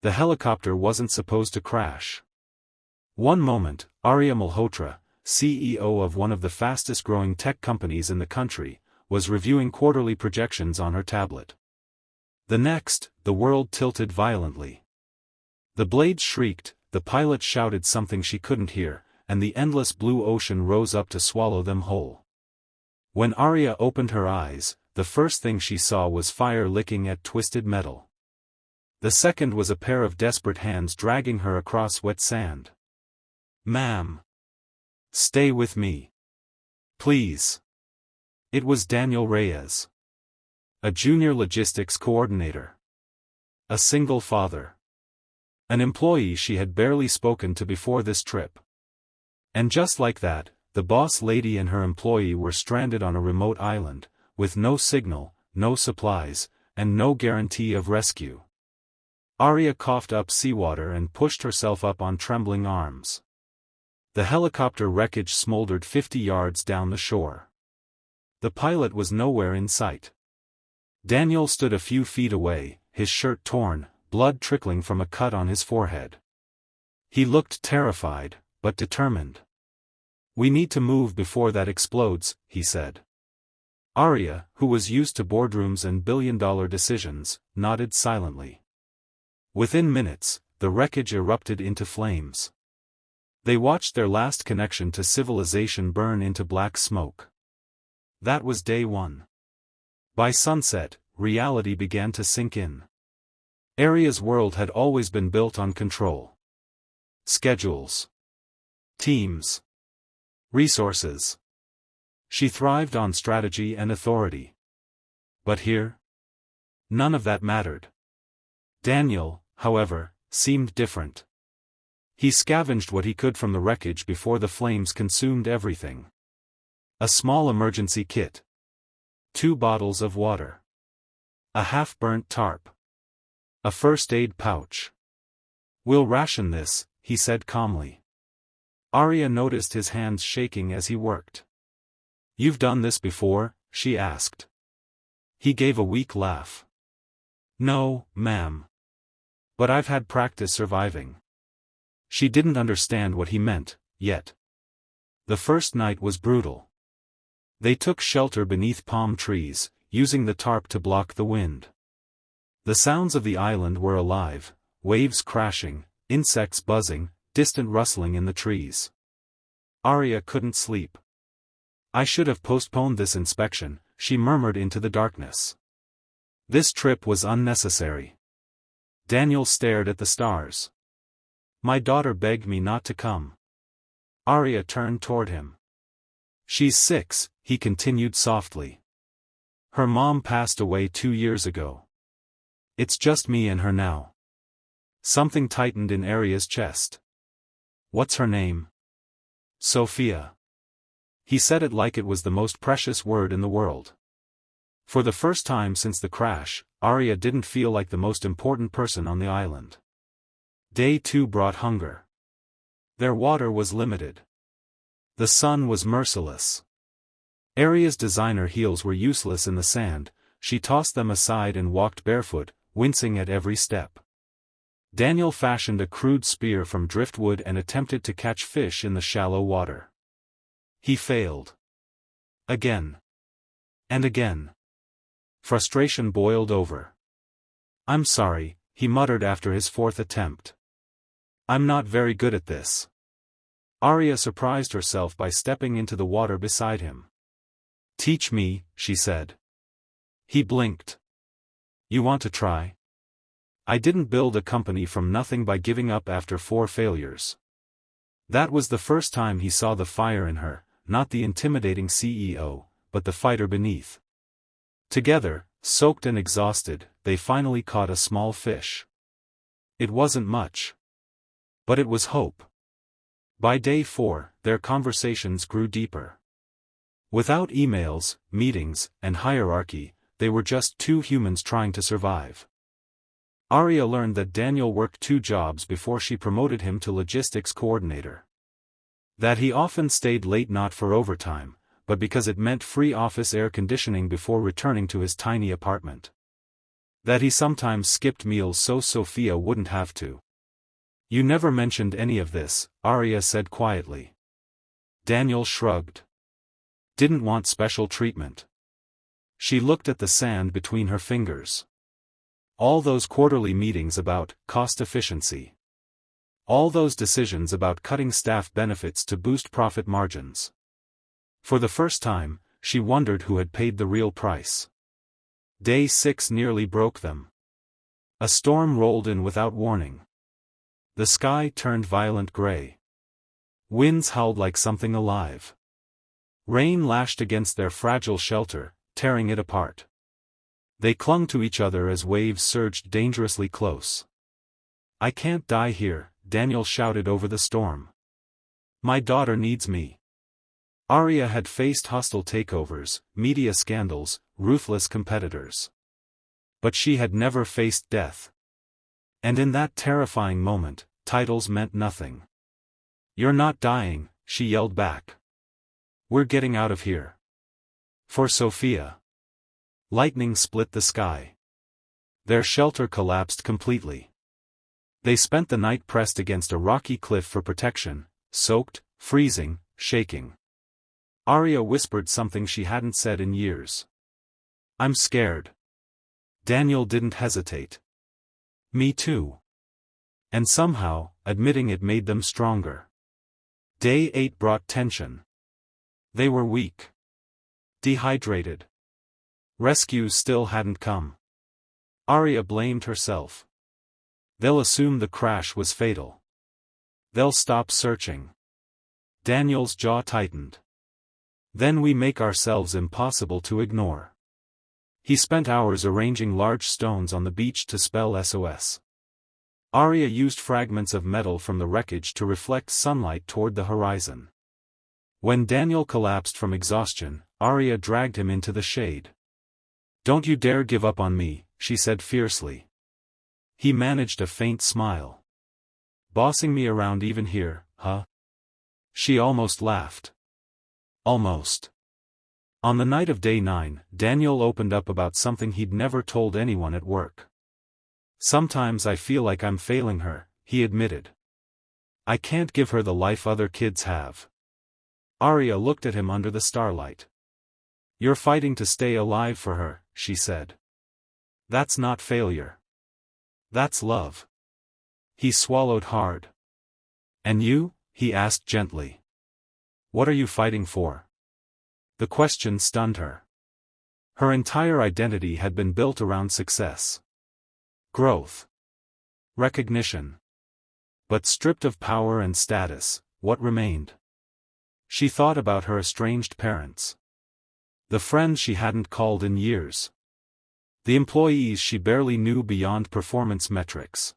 The helicopter wasn't supposed to crash. One moment, Arya Malhotra, CEO of one of the fastest-growing tech companies in the country, was reviewing quarterly projections on her tablet. The next, the world tilted violently. The blades shrieked, the pilot shouted something she couldn't hear, and the endless blue ocean rose up to swallow them whole. When Arya opened her eyes, the first thing she saw was fire licking at twisted metal. The second was a pair of desperate hands dragging her across wet sand. "Ma'am. Stay with me. Please." It was Daniel Reyes. A junior logistics coordinator. A single father. An employee she had barely spoken to before this trip. And just like that, the boss lady and her employee were stranded on a remote island, with no signal, no supplies, and no guarantee of rescue. Arya coughed up seawater and pushed herself up on trembling arms. The helicopter wreckage smoldered 50 yards down the shore. The pilot was nowhere in sight. Daniel stood a few feet away, his shirt torn, blood trickling from a cut on his forehead. He looked terrified, but determined. "We need to move before that explodes," he said. Arya, who was used to boardrooms and billion-dollar decisions, nodded silently. Within minutes, the wreckage erupted into flames. They watched their last connection to civilization burn into black smoke. That was day one. By sunset, reality began to sink in. Arya's world had always been built on control. Schedules. Teams. Resources. She thrived on strategy and authority. But here? None of that mattered. Daniel, however, seemed different. He scavenged what he could from the wreckage before the flames consumed everything. A small emergency kit. 2 bottles of water. A half-burnt tarp. A first aid pouch. "We'll ration this," he said calmly. Arya noticed his hands shaking as he worked. "You've done this before?" she asked. He gave a weak laugh. "No, ma'am. But I've had practice surviving." She didn't understand what he meant, yet. The first night was brutal. They took shelter beneath palm trees, using the tarp to block the wind. The sounds of the island were alive, waves crashing, insects buzzing, distant rustling in the trees. Arya couldn't sleep. "I should have postponed this inspection," she murmured into the darkness. This trip was unnecessary. Daniel stared at the stars. "My daughter begged me not to come." Arya turned toward him. "She's 6, he continued softly. "Her mom passed away 2 years ago. It's just me and her now." Something tightened in Arya's chest. "What's her name?" "Sophia." He said it like it was the most precious word in the world. For the first time since the crash, Arya didn't feel like the most important person on the island. Day 2 brought hunger. Their water was limited. The sun was merciless. Arya's designer heels were useless in the sand, she tossed them aside and walked barefoot, wincing at every step. Daniel fashioned a crude spear from driftwood and attempted to catch fish in the shallow water. He failed. Again. And again. Frustration boiled over. "I'm sorry," he muttered after his 4th attempt. "I'm not very good at this." Arya surprised herself by stepping into the water beside him. "Teach me," she said. He blinked. "You want to try?" "I didn't build a company from nothing by giving up after 4 failures." That was the first time he saw the fire in her, not the intimidating CEO, but the fighter beneath. Together, soaked and exhausted, they finally caught a small fish. It wasn't much. But it was hope. By day 4, their conversations grew deeper. Without emails, meetings, and hierarchy, they were just 2 humans trying to survive. Arya learned that Daniel worked 2 jobs before she promoted him to logistics coordinator. That he often stayed late not for overtime, but because it meant free office air conditioning before returning to his tiny apartment. That he sometimes skipped meals so Sophia wouldn't have to. You never mentioned any of this, Arya said quietly. Daniel shrugged. Didn't want special treatment. She looked at the sand between her fingers. All those quarterly meetings about cost efficiency. All those decisions about cutting staff benefits to boost profit margins. For the first time, she wondered who had paid the real price. Day 6 nearly broke them. A storm rolled in without warning. The sky turned violent gray. Winds howled like something alive. Rain lashed against their fragile shelter, tearing it apart. They clung to each other as waves surged dangerously close. I can't die here, Daniel shouted over the storm. My daughter needs me. Arya had faced hostile takeovers, media scandals, ruthless competitors. But she had never faced death. And in that terrifying moment, titles meant nothing. You're not dying, she yelled back. We're getting out of here. For Sophia. Lightning split the sky. Their shelter collapsed completely. They spent the night pressed against a rocky cliff for protection, soaked, freezing, shaking. Arya whispered something she hadn't said in years. I'm scared. Daniel didn't hesitate. Me too. And somehow, admitting it made them stronger. Day 8 brought tension. They were weak. Dehydrated. Rescues still hadn't come. Arya blamed herself. They'll assume the crash was fatal. They'll stop searching. Daniel's jaw tightened. Then we make ourselves impossible to ignore. He spent hours arranging large stones on the beach to spell SOS. Arya used fragments of metal from the wreckage to reflect sunlight toward the horizon. When Daniel collapsed from exhaustion, Arya dragged him into the shade. Don't you dare give up on me, she said fiercely. He managed a faint smile. Bossing me around even here, huh? She almost laughed. Almost. On the night of day 9, Daniel opened up about something he'd never told anyone at work. Sometimes I feel like I'm failing her, he admitted. I can't give her the life other kids have. Arya looked at him under the starlight. You're fighting to stay alive for her, she said. That's not failure. That's love. He swallowed hard. And you? He asked gently. What are you fighting for? The question stunned her. Her entire identity had been built around success. Growth. Recognition. But stripped of power and status, what remained? She thought about her estranged parents. The friends she hadn't called in years. The employees she barely knew beyond performance metrics.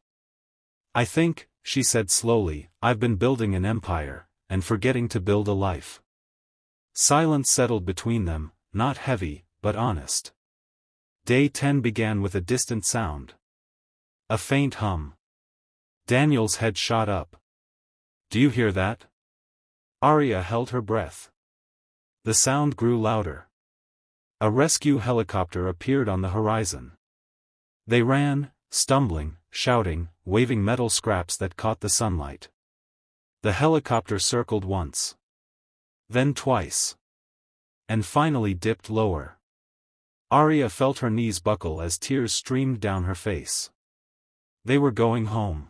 I think, she said slowly, I've been building an empire, and forgetting to build a life. Silence settled between them, not heavy, but honest. Day 10 began with a distant sound. A faint hum. Daniel's head shot up. Do you hear that? Arya held her breath. The sound grew louder. A rescue helicopter appeared on the horizon. They ran, stumbling, shouting, waving metal scraps that caught the sunlight. The helicopter circled once. Then twice. And finally dipped lower. Arya felt her knees buckle as tears streamed down her face. They were going home.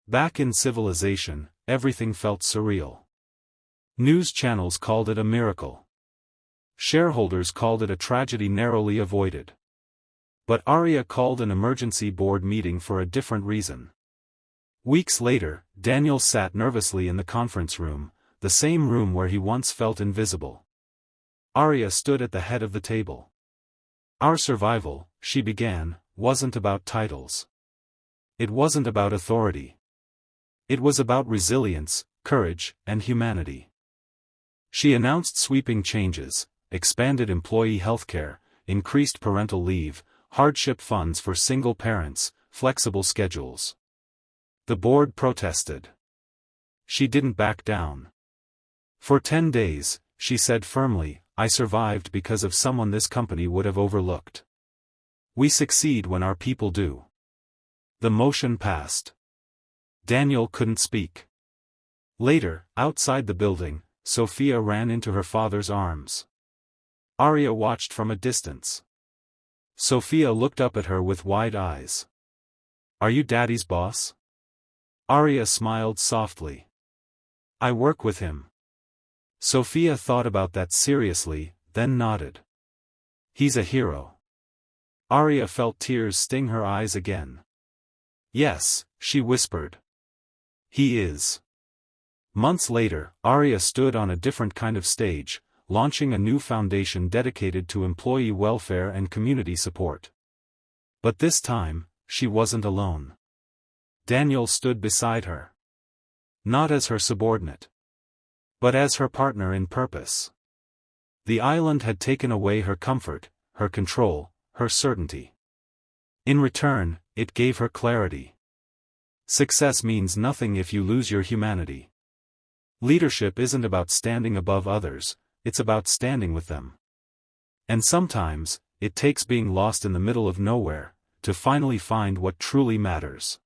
Back in civilization, everything felt surreal. News channels called it a miracle. Shareholders called it a tragedy narrowly avoided. But Arya called an emergency board meeting for a different reason. Weeks later, Daniel sat nervously in the conference room, the same room where he once felt invisible. Arya stood at the head of the table. Our survival, she began, wasn't about titles. It wasn't about authority. It was about resilience, courage, and humanity. She announced sweeping changes, expanded employee healthcare, increased parental leave, hardship funds for single parents, flexible schedules. The board protested. She didn't back down. For 10 days, she said firmly, I survived because of someone this company would have overlooked. We succeed when our people do. The motion passed. Daniel couldn't speak. Later, outside the building, Sophia ran into her father's arms. Arya watched from a distance. Sophia looked up at her with wide eyes. Are you Daddy's boss? Arya smiled softly. I work with him. Sophia thought about that seriously, then nodded. He's a hero. Arya felt tears sting her eyes again. Yes, she whispered. He is. Months later, Arya stood on a different kind of stage, launching a new foundation dedicated to employee welfare and community support. But this time, she wasn't alone. Daniel stood beside her. Not as her subordinate, but as her partner in purpose. The island had taken away her comfort, her control, her certainty. In return, it gave her clarity. Success means nothing if you lose your humanity. Leadership isn't about standing above others, it's about standing with them. And sometimes, it takes being lost in the middle of nowhere, to finally find what truly matters.